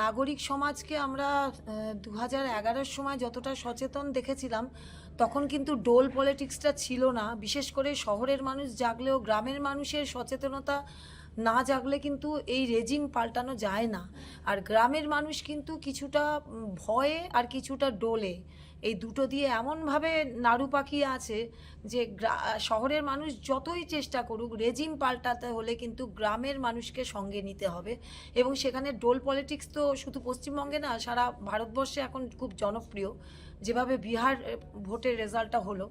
নাগরিক সমাজকে আমরা 2011-র সময় যতটা সচেতন দেখেছিলাম, তখন কিন্তু ডোল পলিটিক্সটা ছিল না। বিশেষ করে শহরের মানুষ জাগলেও গ্রামের মানুষের সচেতনতা না জাগলে কিন্তু এই রেজিম পাল্টানো যায় না। আর গ্রামের মানুষ কিন্তু কিছুটা ভয়ে আর কিছুটা ডোলে, এই দুটো দিয়ে এমনভাবে নাড়ু পাকিয়ে আছে যে শহরের মানুষ যতই চেষ্টা করুক রেজিম পাল্টাতে হলে কিন্তু গ্রামের মানুষকে সঙ্গে নিতে হবে। এবং সেখানে ডোল পলিটিক্স তো শুধু পশ্চিমবঙ্গে না, সারা ভারতবর্ষে এখন খুব জনপ্রিয়। যেভাবে বিহার ভোটের রেজাল্টটা হলো,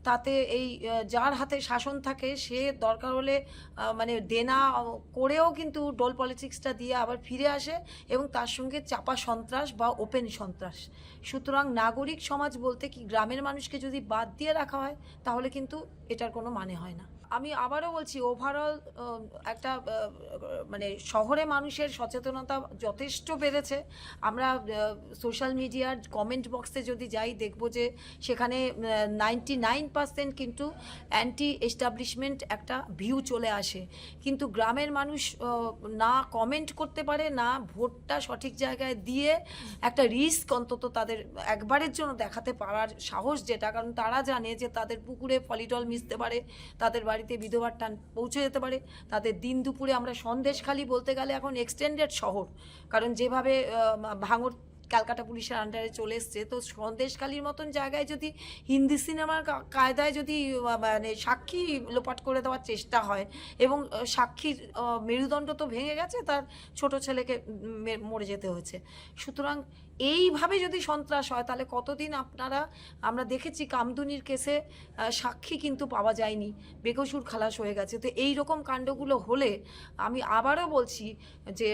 তাতে এই যার হাতে শাসন থাকে সে দরকার হলে মানে দেনা করেও কিন্তু ডোল পলিটিক্সটা দিয়ে আবার ফিরে আসে, এবং তার সঙ্গে চাপা সন্ত্রাস বা ওপেন সন্ত্রাস। সুতরাং নাগরিক সমাজ বলতে কি গ্রামের মানুষকে যদি বাদ দিয়ে রাখা হয়, তাহলে কিন্তু এটার কোনো মানে হয় না। আমি আবারও বলছি, ওভারঅল একটা মানে শহরে মানুষের সচেতনতা যথেষ্ট বেড়েছে। আমরা সোশ্যাল মিডিয়ার কমেন্ট বক্সে যদি যাই, দেখব যে সেখানে 99% কিন্তু অ্যান্টি এস্টাবলিশমেন্ট একটা ভিউ চলে আসে। কিন্তু গ্রামের মানুষ না কমেন্ট করতে পারে, না ভোটটা সঠিক জায়গায় দিয়ে একটা রিস্ক অন্তত তাদের একবারের জন্য দেখাতে পারার সাহস, যেটা কারণ তারা জানে যে তাদের পুকুরে পলিটল মিশতে পারে, তাদের বাড়িতে বিধবার টান পৌঁছে যেতে পারে, তাদের দিন দুপুরে আমরা সন্দেশখালি বলতে গেলে এখন এক্সটেন্ডেড শহর, কারণ যেভাবে ভাঙড় ক্যালকাটা পুলিশের আন্ডারে চলে এসছে, তো সন্দেশখালির মতন জায়গায় যদি হিন্দি সিনেমার কায়দায় যদি মানে সাক্ষী লোপাট করে দেওয়ার চেষ্টা হয়, এবং সাক্ষীর মেরুদণ্ড তো ভেঙে গেছে, তার ছোট ছেলেকে মরে যেতে হয়েছে। সুতরাং এইভাবে যদি সন্ত্রাস হয়, তাহলে কতদিন আমরা দেখেছি কামদুনির কেসে সাক্ষী কিন্তু পাওয়া যায়নি, বেকসুর খালাস হয়ে গেছে। তো এই রকম কাণ্ডগুলো হলে আমি আবারও বলছি যে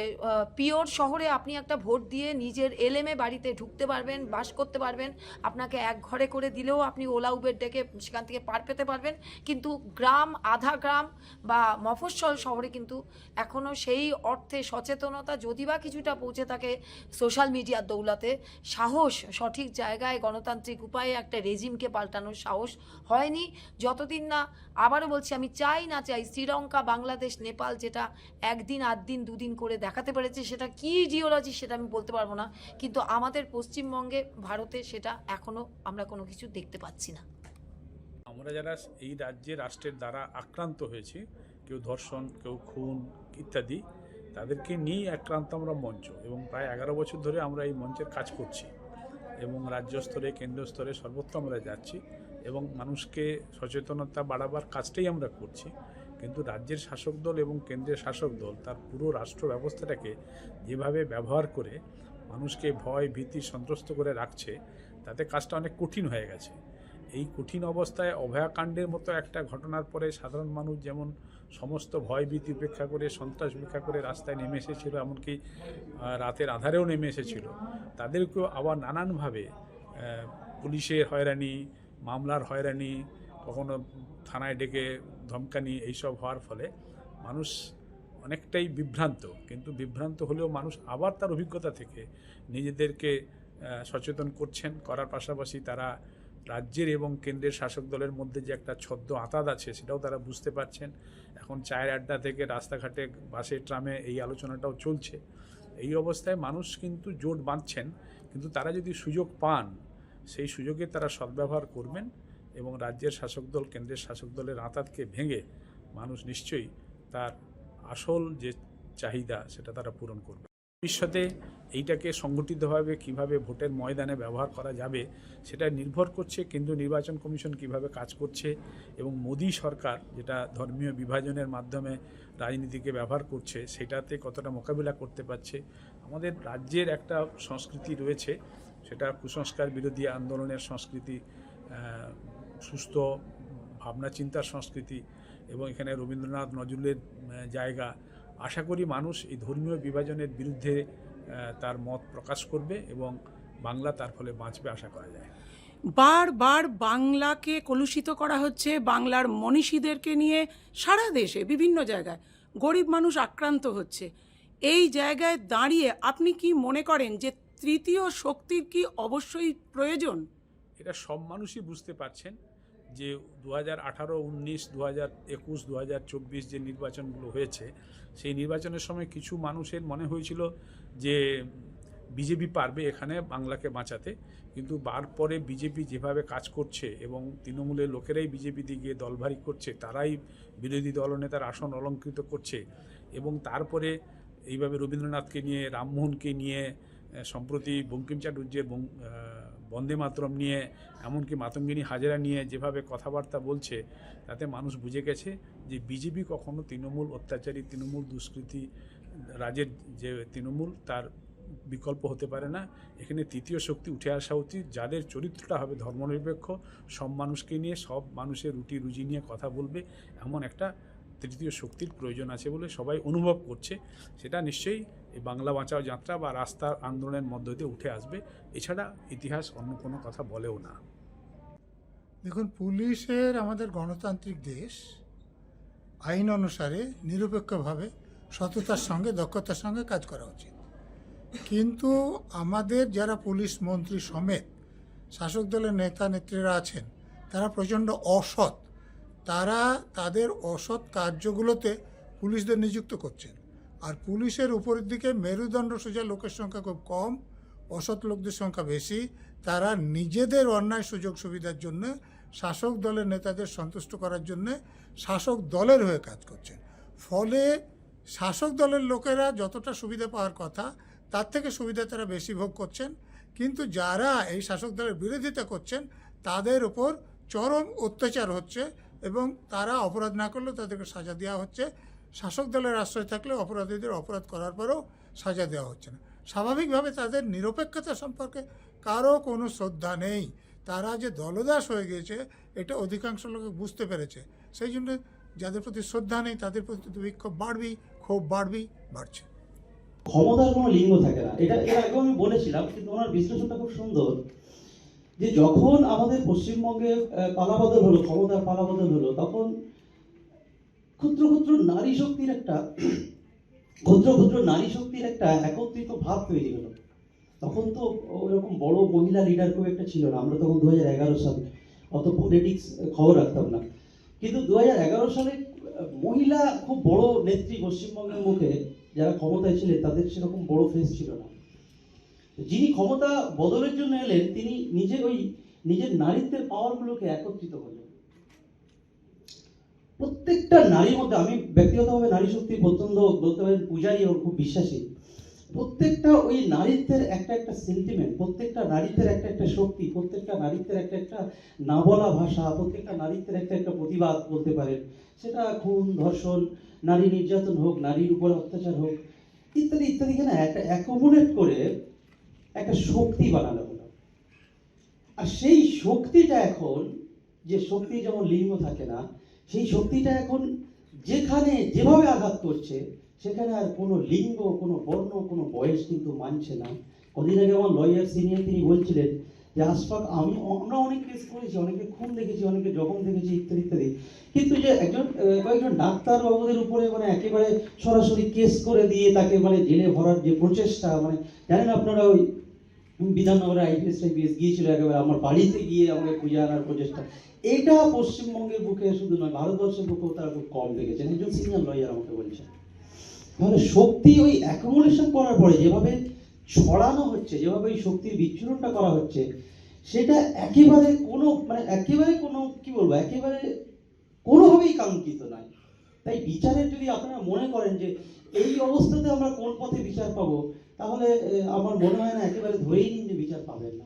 পিওর শহরে আপনি একটা ভোট দিয়ে নিজের এলএমএ বাড়িতে ঢুকতে পারবেন, বাস করতে পারবেন, আপনাকে এক ঘরে করে দিলেও আপনি ওলা উবের ডেকে সেখান থেকে পার পেতে পারবেন। কিন্তু গ্রাম, আধা গ্রাম বা মফস্বল শহরে কিন্তু এখনও সেই অর্থে সচেতনতা যদি বা কিছুটা পৌঁছে থাকে সোশ্যাল মিডিয়ার দৌলতে, সাহস সঠিক জায়গায় গণতান্ত্রিক উপায়ে একটা রেজিমকে পাল্টানোর সাহস হয়নি। যতদিন না, আবারও বলছি, আমি চাই না চাই শ্রীলঙ্কা, বাংলাদেশ, নেপাল যেটা একদিন, 8 দিন, 2 দিন করে দেখাতে পেরেছে, সেটা কি জিওলজি সেটা আমি বলতে পারবো না, কিন্তু আমাদের পশ্চিমবঙ্গে, ভারতে সেটা এখনও আমরা কোনো কিছু দেখতে পাচ্ছি না। আমরা যারা এই রাজ্যে রাষ্ট্রের দ্বারা আক্রান্ত হয়েছি, কেউ ধর্ষণ, কেউ খুন ইত্যাদি, তাদেরকে নিয়েই আক্রান্ত আমরা মঞ্চ, এবং প্রায় 11 বছর ধরে আমরা এই মঞ্চের কাজ করছি, এবং রাজ্য স্তরে, কেন্দ্র স্তরে সর্বত্র আমরা যাচ্ছি এবং মানুষকে সচেতনতা বাড়াবার কাজটাই আমরা করছি। কিন্তু রাজ্যের শাসক দল এবং কেন্দ্রের শাসক দল তার পুরো রাষ্ট্র ব্যবস্থাটাকে যেভাবে ব্যবহার করে মানুষকে ভয়, ভীতি, সন্ত্রস্ত করে রাখছে, তাতে কাজটা অনেক কঠিন হয়ে গেছে। এই কঠিন অবস্থায় অভয়াকাণ্ডের মতো একটা ঘটনার পরে সাধারণ মানুষ যেমন সমস্ত ভয় ভীতি উপেক্ষা করে, সন্ত্রাস উপেক্ষা করে রাস্তায় নেমে এসেছিল, এমনকি রাতের আধারেও নেমে এসেছিল, তাদেরকেও আবার নানানভাবে পুলিশের হয়রানি, মামলার হয়রানি, কখনো থানায় ডেকে ধমকানি, এইসব হওয়ার ফলে মানুষ অনেকটাই বিভ্রান্ত। কিন্তু বিভ্রান্ত হলেও মানুষ আবার তার অভিজ্ঞতা থেকে নিজেদেরকে সচেতন করছেন, করার পাশাপাশি তারা রাজ্যের এবং কেন্দ্রের শাসক দলের মধ্যে যে একটা ছদ্ম আঁতাত আছে সেটাও তারা বুঝতে পারছেন। এখন চায়ের আড্ডা থেকে রাস্তাঘাটে, বাসে, ট্রামে এই আলোচনাটাও চলছে। এই অবস্থায় মানুষ কিন্তু জোট বাঁধছেন, কিন্তু তারা যদি সুযোগ পান, সেই সুযোগে তারা সদ্ব্যবহার করবেন এবং রাজ্যের শাসক দল, কেন্দ্রের শাসক দলের আঁতাতকে ভেঙে মানুষ নিশ্চয়ই তার আসল যে চাহিদা সেটা তারা পূরণ করবে। ভবিষ্যতে এইটাকে সংগঠিতভাবে কিভাবে ভোটের ময়দানে ব্যবহার করা যাবে সেটা নির্ভর করছে কেন্দ্রীয় নির্বাচন কমিশন কিভাবে কাজ করছে, এবং মোদী সরকার যেটা ধর্মীয় বিভাজনের মাধ্যমে রাজনীতিকে ব্যবহার করছে সেটাতে কতটা মোকাবিলা করতে পারছে। আমাদের রাজ্যের একটা সংস্কৃতি রয়েছে, সেটা কুসংস্কার বিরোধী আন্দোলনের সংস্কৃতি, সুস্থ ভাবনা চিন্তার সংস্কৃতি, এবং এখানে রবীন্দ্রনাথ, নজরুলের জায়গা। আশা করি মানুষ এই ধর্মীয় বিভাজনের বিরুদ্ধে তার মত প্রকাশ করবে এবং বাংলা তার ফলে বাঁচবে আশা করা যায়। বারবার বাংলাকে কলুষিত করা হচ্ছে, বাংলার মনীষীদেরকে নিয়ে সারা দেশে বিভিন্ন জায়গায় গরিব মানুষ আক্রান্ত হচ্ছে। এই জায়গায় দাঁড়িয়ে আপনি কি মনে করেন যে তৃতীয় শক্তির কি অবশ্যই প্রয়োজন? এটা সব মানুষই বুঝতে পারছেন যে 2018, 19, 2021, 2024 যে নির্বাচনগুলো হয়েছে, সেই নির্বাচনের সময় কিছু মানুষের মনে হয়েছিল যে বিজেপি পারবে এখানে বাংলাকে বাঁচাতে, কিন্তু পরে বিজেপি যেভাবে কাজ করছে এবং তৃণমূলের লোকেরাই বিজেপিতে গিয়ে দলভারী করছে, তারাই বিরোধী দলনেতার আসন অলঙ্কৃত করছে, এবং তারপরে এইভাবে রবীন্দ্রনাথকে নিয়ে, রামমোহনকে নিয়ে, সম্প্রতি বঙ্কিম চ্যাটার্জির বন্দে মাতরম নিয়ে, এমনকি মাতঙ্গিনী হাজরা নিয়ে যেভাবে কথাবার্তা বলছে, তাতে মানুষ বুঝে গেছে যে বিজেপি কখনো তৃণমূল অত্যাচারী, তৃণমূল দুষ্কৃতী রাজের যে তৃণমূল তার বিকল্প হতে পারে না। এখানে তৃতীয় শক্তি উঠে আসা উচিত, যাদের চরিত্রটা হবে ধর্মনিরপেক্ষ, সব মানুষকে নিয়ে, সব মানুষের রুটি রুজি নিয়ে কথা বলবে, এমন একটা তৃতীয় শক্তির প্রয়োজন আছে বলে সবাই অনুভব করছে। সেটা নিশ্চয়ই এই বাংলা বাঁচাও যাত্রা বা রাস্তার আন্দোলনের মধ্য দিয়ে উঠে আসবে, এছাড়া ইতিহাস অন্য কোনো কথা বলেও না। দেখুন, পুলিশের আমাদের গণতান্ত্রিক দেশ, আইন অনুসারে নিরপেক্ষভাবে সততার সঙ্গে, দক্ষতার সঙ্গে কাজ করা উচিত। কিন্তু আমাদের যারা পুলিশ মন্ত্রী সমেত শাসক দলের নেতা নেত্রীরা আছেন, তারা প্রচণ্ড অসৎ। তারা তাদের অসৎ কার্যগুলোতে পুলিশদের নিযুক্ত করছেন, আর পুলিশের উপরের দিকে মেরুদণ্ড সোজা লোকের সংখ্যা খুব কম, অসৎ লোকদের সংখ্যা বেশি। তারা নিজেদের অন্যায় সুযোগ সুবিধার জন্য, শাসক দলের নেতাদের সন্তুষ্ট করার জন্য শাসক দলের হয়ে কাজ করছেন। ফলে শাসক দলের লোকেরা যতটা সুবিধা পাওয়ার কথা, তার থেকে সুবিধা তারা বেশি ভোগ করছেন। কিন্তু যারা এই শাসক দলের বিরোধিতা করছেন, তাদের উপর চরম অত্যাচার হচ্ছে, এবং তারা অপরাধ না করলেও তাদেরকে সাজা দেওয়া হচ্ছে। শাসক দলের আশ্রয় থাকলে অপরাধীদের অপরাধ করার পরেও সাজা দেওয়া হচ্ছে না। স্বাভাবিকভাবে তাদের নিরপেক্ষতা সম্পর্কে কারো কোনো শ্রদ্ধা নেই। তারা যে দলদাস হয়ে গিয়েছে, এটা অধিকাংশ লোক বুঝতে পেরেছে। সেই জন্য যাদের প্রতি শ্রদ্ধা নেই, তাদের প্রতি বিক্ষোভ বাড়বেই, ক্ষোভ বাড়বেই, বাড়ছে। ক্ষমতার কোনো লিঙ্গ থাকে না, এটা এর আগেও আমি বলেছিলাম, কিন্তু ওনার বিশ্লেষণটা খুব সুন্দর। যে যখন আমাদের পশ্চিমবঙ্গে পালাবদল হলো, ক্ষমতার পালাবদল হলো, তখন ক্ষুদ্র ক্ষুদ্র নারী শক্তির একটা একত্রিত ভাব তৈরি হলো। তখন তো ওরকম বড় মহিলা লিডার খুব একটা ছিল না। আমরা তখন 2011 সালে অত পলিটিক্স খবর রাখতাম না, কিন্তু 2011 সালে মহিলা খুব বড় নেত্রী পশ্চিমবঙ্গের মুখে যারা ক্ষমতায় ছিলেন, তাদের সেরকম বড় ফেস ছিল না। যিনি ক্ষমতা বদলের জন্য এলেন, তিনি নিজের নারীত্বের পাওয়ারগুলোকে একত্রিত করলেন। প্রত্যেকটা নারীর মধ্যে, আমি ব্যক্তিগতভাবে নারী শক্তির প্রত্যন্ত বলতে পারেন পূজারী এবং খুব বিশ্বাসী। প্রত্যেকটা ওই নারীত্বের একটা একটা সেন্টিমেন্ট, প্রত্যেকটা নারীত্বের একটা একটা শক্তি, প্রত্যেকটা নারীত্বের একটা একটা না বলা ভাষা, প্রত্যেকটা নারীত্বের একটা একটা প্রতিবাদ বলতে পারেন। সেটা খুন, ধর্ষণ, নারী নির্যাতন হোক, নারীর উপর অত্যাচার হোক, ইত্যাদি ইত্যাদি, না একটা অ্যাকোমোডেট করে একটা শক্তি বানানো হলো। আর সেই শক্তিটা এখন, যে শক্তি যেমন লিঙ্গ থাকে না, সেই শক্তিটা এখন যেখানে যেভাবে আঘাত করছে, সেখানে আর কোনো লিঙ্গ, কোনো বর্ণ, কোনো বয়স কিন্তু মানছে না। কদিন আগে আমার লয়ার সিনিয়র তিনি বলছিলেন যে আশফাক, আমরা অনেক কেস করেছি, অনেকে খুন দেখেছি, অনেকে জখম দেখেছি, ইত্যাদি ইত্যাদি, কিন্তু যে কয়েকজন ডাক্তার বাবুদের উপরে একেবারে সরাসরি কেস করে দিয়ে তাকে জেলে ভরার যে প্রচেষ্টা, জানেন আপনারা, ওই বিধাননগরে IPS গিয়েছিল, একেবারে আমার বাড়িতে গিয়ে আমাকে খুঁজে আনার প্রচেষ্টা। এটা পশ্চিমবঙ্গের বুকে শুধু নয়, ভারতবর্ষের বুকেও তারা খুব কম দেখেছেন। একজন সিনিয়র লয়ার আমাকে বলছেন। তাহলে শক্তি ওই অ্যাকোমোডেশন করার পরে যেভাবে ছড়ানো হচ্ছে, যেভাবে ওই শক্তির বিচ্ছুরণটা করা হচ্ছে, সেটা একেবারে কোনোভাবেই কাঙ্ক্ষিত নয়। তাই বিচারের, যদি আপনারা মনে করেন যে এই অবস্থাতে আমরা কোন পথে বিচার পাবো, তাহলে আমার মনে হয় না, একেবারে ধরেই নিন যে বিচার পাবেন না।